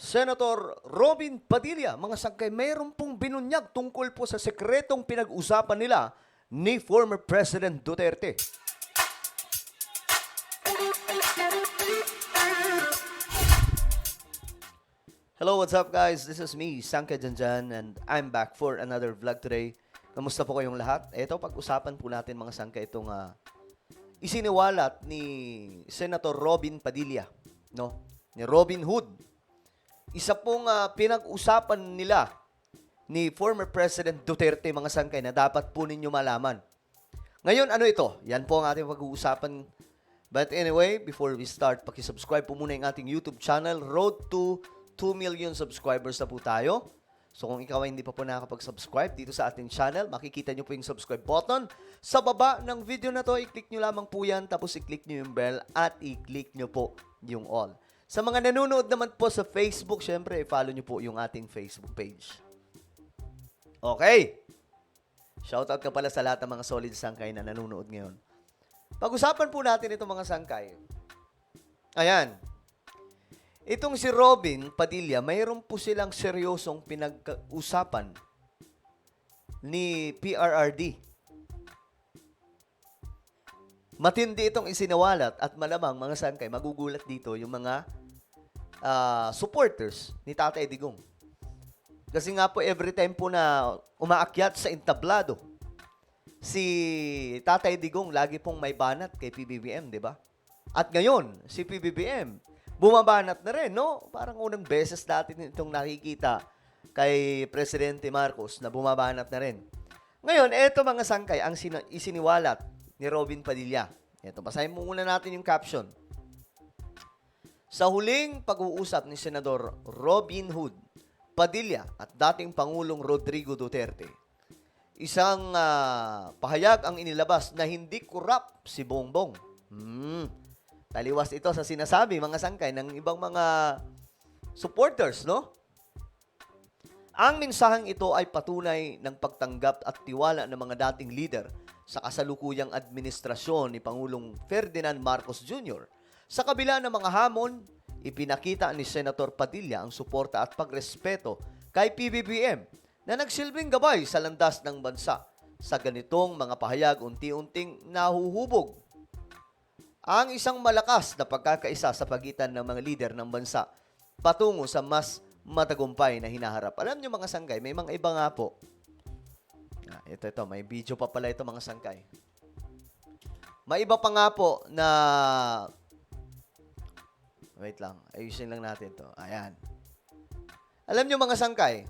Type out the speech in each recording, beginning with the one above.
Senator Robin Padilla, mga sangkay, mayroon pong binunyag tungkol po sa sekretong pinag-usapan nila ni former President Duterte. Hello, what's up guys? This is me, Sangkay Janjan, and I'm back for another vlog today. Kamusta po kayong lahat? Ito, pag-usapan po natin mga sangkay itong isiniwalat ni Senator Robin Padilla, no? Ni Robin Hood. Isa pong pinag-usapan nila ni former President Duterte, mga sangkay, na dapat po ninyo malaman. Ngayon, ano ito? Yan po ang ating pag-uusapan. But anyway, before we start, pakisubscribe po muna yung ating YouTube channel. Road to 2 million subscribers na po tayo. So kung ikaw ay hindi pa po nakakapag-subscribe dito sa ating channel, makikita nyo po yung subscribe button. Sa baba ng video na to, i-click nyo lamang po yan, tapos i-click nyo yung bell at i-click nyo po yung all. Sa mga nanonood naman po sa Facebook, syempre, i-follow nyo po yung ating Facebook page. Okay. Shoutout ka pala sa lahat ng mga solid sangkay na nanonood ngayon. Pag-usapan po natin itong mga sangkay. Ayan. Itong si Robin Padilla, mayroon po silang seryosong pinag-usapan ni PRRD. Matindi itong isinawalat at malamang mga sangkay, magugulat dito yung mga supporters ni Tatay Digong. Kasi nga po every time po na umaakyat sa entablado, si Tatay Digong lagi pong may banat kay PBBM, di ba? At ngayon, si PBBM, bumabanat na rin, no? Parang unang beses natin itong nakikita kay Presidente Marcos na bumabanat na rin. Ngayon, eto mga sangkay, ang isiniwalat ni Robin Padilla. Ito, basahin mo muna natin yung caption. Sa huling pag-uusap ni Senador Robin Hood Padilla at dating Pangulong Rodrigo Duterte, isang pahayag ang inilabas na hindi korap si Bongbong. Taliwas ito sa sinasabi, mga sangkay, ng ibang mga supporters, no? Ang mensaheng ito ay patunay ng pagtanggap at tiwala ng mga dating leader sa kasalukuyang administrasyon ni Pangulong Ferdinand Marcos Jr. Sa kabila ng mga hamon, ipinakita ni Senator Padilla ang suporta at pagrespeto kay PBBM na nagsilbing gabay sa landas ng bansa. Sa ganitong mga pahayag, unti-unting nahuhubog ang isang malakas na pagkakaisa sa pagitan ng mga lider ng bansa patungo sa mas matagumpay na hinaharap. Alam nyo mga sangkay, may mga iba nga po. Ito, may video pa pala ito mga sangkay. May iba pa nga po na... Wait lang, ayusin lang natin to. Ayan. Alam nyo mga sangkay,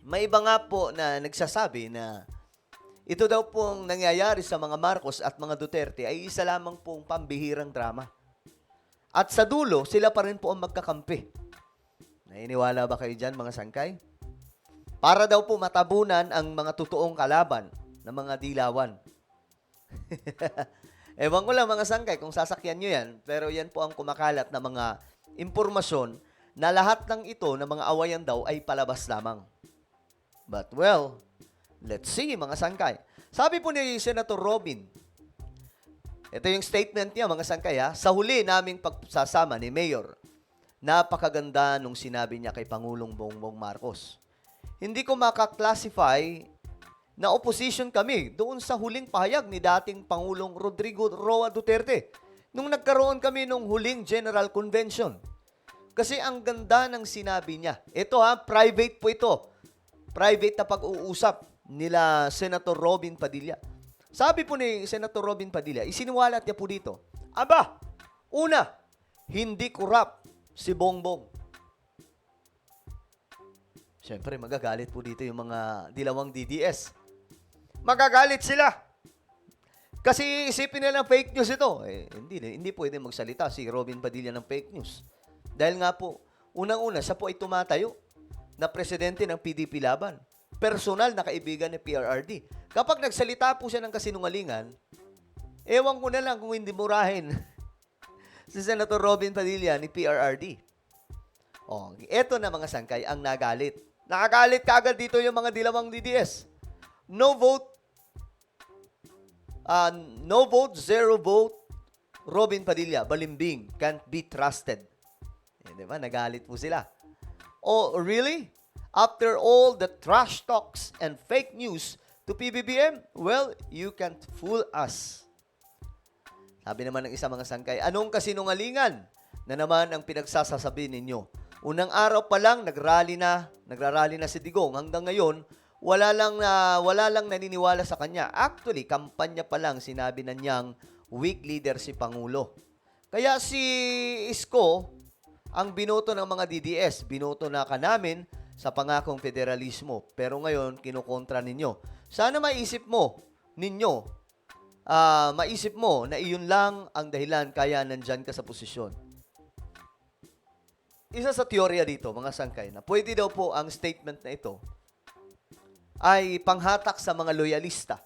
may iba nga po na nagsasabi na ito daw pong nangyayari sa mga Marcos at mga Duterte ay isa lamang pong pambihirang drama. At sa dulo, sila pa rin po ang magkakampi. Nainiwala ba kayo dyan, mga sangkay? Para daw po matabunan ang mga totoong kalaban ng mga dilawan. Ewan ko lang, mga sangkay, kung sasakyan nyo yan, pero yan po ang kumakalat na mga impormasyon na lahat ng ito na mga awayan daw ay palabas lamang. But well, let's see, mga sangkay. Sabi po ni Senator Robin, ito yung statement niya, mga sangkay, ha? Sa huli naming pagsasama ni Mayor, napakaganda nung sinabi niya kay Pangulong Bongbong Marcos. Hindi ko makaklasify na opposition kami doon sa huling pahayag ni dating Pangulong Rodrigo Roa Duterte nung nagkaroon kami nung huling General Convention. Kasi ang ganda ng sinabi niya. Ito private po ito. Private na pag-uusap nila Senator Robin Padilla. Sabi po ni Senator Robin Padilla, isiniwalat niya po dito, aba, una, hindi korap si Bongbong. Siyempre, magagalit po dito yung mga dilawang DDS. Magagalit sila. Kasi isipin nila fake news ito. Hindi pwede magsalita si Robin Padilla ng fake news. Dahil nga po, unang-una, siya po ay tumatayo na presidente ng PDP Laban. Personal na kaibigan ni PRRD. Kapag nagsalita po siya ng kasinungalingan, ewan ko na lang kung hindi murahin si Senator Robin Padilla ni PRRD. Eto na mga sangkay ang nagalit. Nakagalit kaagad dito yung mga dilawang DDS. No vote, zero vote, Robin Padilla, balimbing, can't be trusted. Di ba? Nagalit po sila. Oh, really? After all the trash talks and fake news to PBBM, well, you can't fool us. Sabi naman ng isa mga sangkay, anong kasinungalingan na naman ang pinagsasasabi ninyo? Unang araw pa lang, nagrally na si Digong. Hanggang ngayon, wala lang naniniwala sa kanya. Actually, kampanya pa lang, sinabi na niyang weak leader si Pangulo. Kaya si Isko, ang binoto ng mga DDS, binoto na ka namin sa pangakong federalismo. Pero ngayon, kinukontra ninyo. Sana maisip mo na iyon lang ang dahilan kaya nandyan ka sa posisyon. Isa sa teorya dito, mga sangkay, na pwede daw po ang statement na ito ay panghatak sa mga loyalista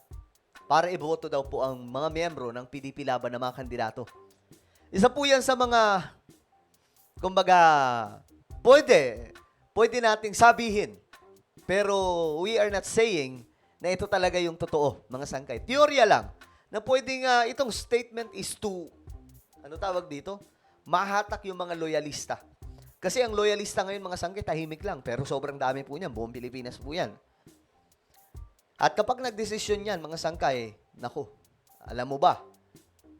para iboto daw po ang mga miyembro ng PDP laban na mga kandidato. Isa po yan sa mga, kumbaga, pwede nating sabihin. Pero we are not saying na ito talaga yung totoo, mga sangkay. Teorya lang na pwedeng itong statement is to, ano tawag dito? Mahatak yung mga loyalista. Kasi ang loyalista ngayon, mga sangkay, tahimik lang. Pero sobrang dami po niyan. Buong Pilipinas po yan. At kapag nagdesisyon yan, mga sangkay, naku, alam mo ba,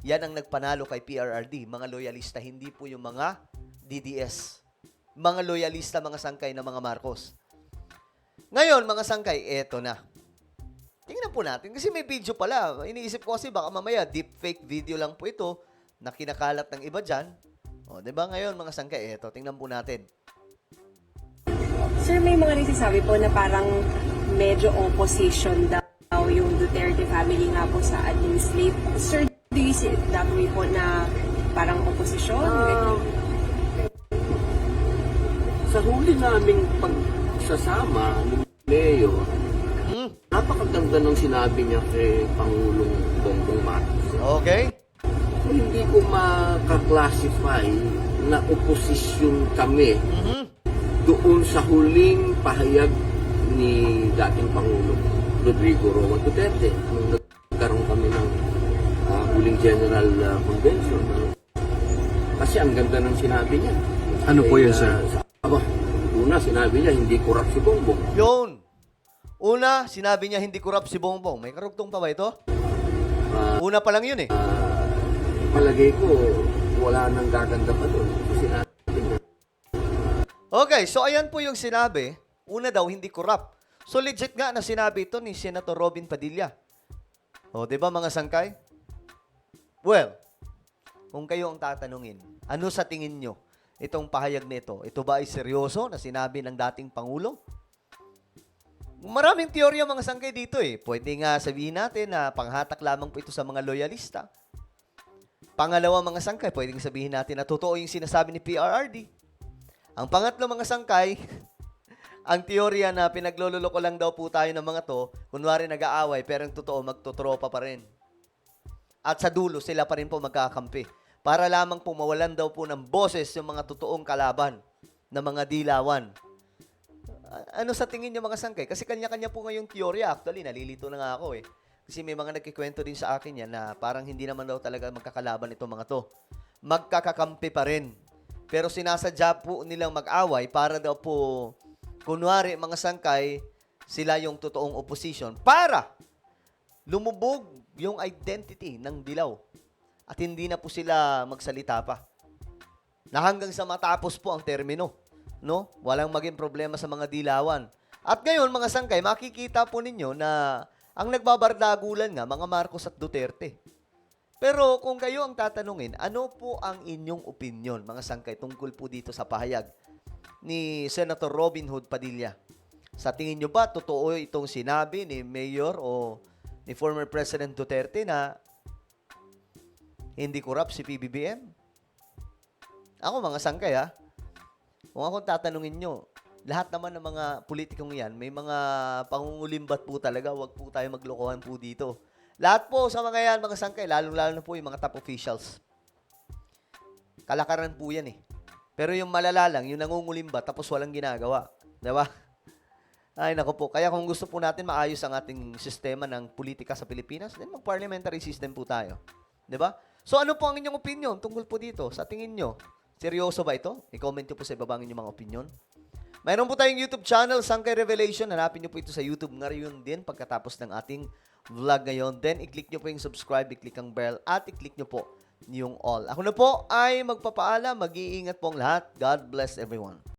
yan ang nagpanalo kay PRRD. Mga loyalista, hindi po yung mga DDS. Mga loyalista, mga sangkay na mga Marcos. Ngayon, mga sangkay, eto na. Tingnan po natin. Kasi may video pala. Iniisip ko kasi baka mamaya deepfake video lang po ito na kinakalat ng iba dyan. O, diba ngayon mga sangkay, eto, tingnan po natin. Sir, may mga nagsasabi po na parang medyo opposition daw yung Duterte family nga po sa administrative. Sir, do you see it that way po na parang opposition? Sa huli naming pagsasama ni Mayor, napakaganda ng sinabi niya kay Pangulong Bongbong Marcos. Okay? Hindi ko maka-classify na oposisyon kami doon sa huling pahayag ni dating Pangulong Rodrigo Roa Duterte nung nagkaroon kami ng huling General Convention. Kasi ang ganda ng sinabi niya. Ano po yun, sir? Una, sinabi niya, hindi korap si Bongbong. Yun. Una, sinabi niya hindi korap si Bongbong. May karugtong pa ba ito? Una pa lang yun eh. Palagay ko, wala nang gaganda pa doon. Sinabi niya. Okay, so ayan po yung sinabi. Una daw, hindi korap. So legit nga na sinabi ito ni Senator Robin Padilla. O, di ba mga sangkay? Well, kung kayo ang tatanungin, ano sa tingin nyo itong pahayag nito? Ito ba ay seryoso na sinabi ng dating Pangulo? Maraming teorya mga sangkay dito eh. Pwede nga sabihin natin na panghatak lamang po ito sa mga loyalista. Pangalawa mga sangkay, pwedeng sabihin natin na totoo yung sinasabi ni PRRD. Ang pangatlo mga sangkay, ang teorya na pinaglololoko lang daw po tayo ng mga to, kunwari nag-aaway, pero ang totoo magtotropa pa rin. At sa dulo, sila pa rin po magkakampi. Para lamang po mawalan daw po ng boses yung mga totoong kalaban na mga dilawan. Ano sa tingin niyo mga sangkay? Kasi kanya-kanya po ngayong teorya. Actually, nalilito na nga ako eh. Kasi may mga nagkikwento din sa akin yan na parang hindi naman daw talaga magkakalaban itong mga to. Magkakakampi pa rin. Pero sinasadya po nilang mag-away para daw po, kunwari mga sangkay, sila yung totoong opposition para lumubog yung identity ng dilaw. At hindi na po sila magsalita pa. Na hanggang sa matapos po ang termino. No? Walang maging problema sa mga dilawan. At ngayon, mga sangkay, makikita po ninyo na ang nagbabardagulan nga, mga Marcos at Duterte. Pero kung kayo ang tatanungin, ano po ang inyong opinion, mga sangkay, tungkol po dito sa pahayag ni Senator Robin Hood Padilla? Sa tingin nyo ba, totoo itong sinabi ni Mayor o ni former President Duterte na hindi korap si PBBM? Ako, mga sangkay, ha? Kung akong tatanungin nyo, lahat naman ng mga politikong yan, may mga pangungulimbat po talaga. Huwag po tayo maglokohan po dito. Lahat po sa mga yan, mga sangkay, lalong-lalo na po yung mga top officials. Kalakaran po yan eh. Pero yung malala lang, yung nangungulimbat, tapos walang ginagawa. Diba? Ay, naku po. Kaya kung gusto po natin maayos ang ating sistema ng politika sa Pilipinas, then mag-parliamentary system po tayo. Diba? So ano po ang inyong opinion tungkol po dito? Sa tingin nyo, Seryoso ba ito? I-comment nyo po sa ibaba ang inyong mga opinion. Mayroon po tayong YouTube channel, Sangkay Revelation. Hanapin nyo po ito sa YouTube ngayon din pagkatapos ng ating vlog ngayon. Then, i-click nyo po yung subscribe, i-click ang bell, at i-click nyo po yung all. Ako na po ay magpapaalam. Mag-iingat po ang lahat. God bless everyone.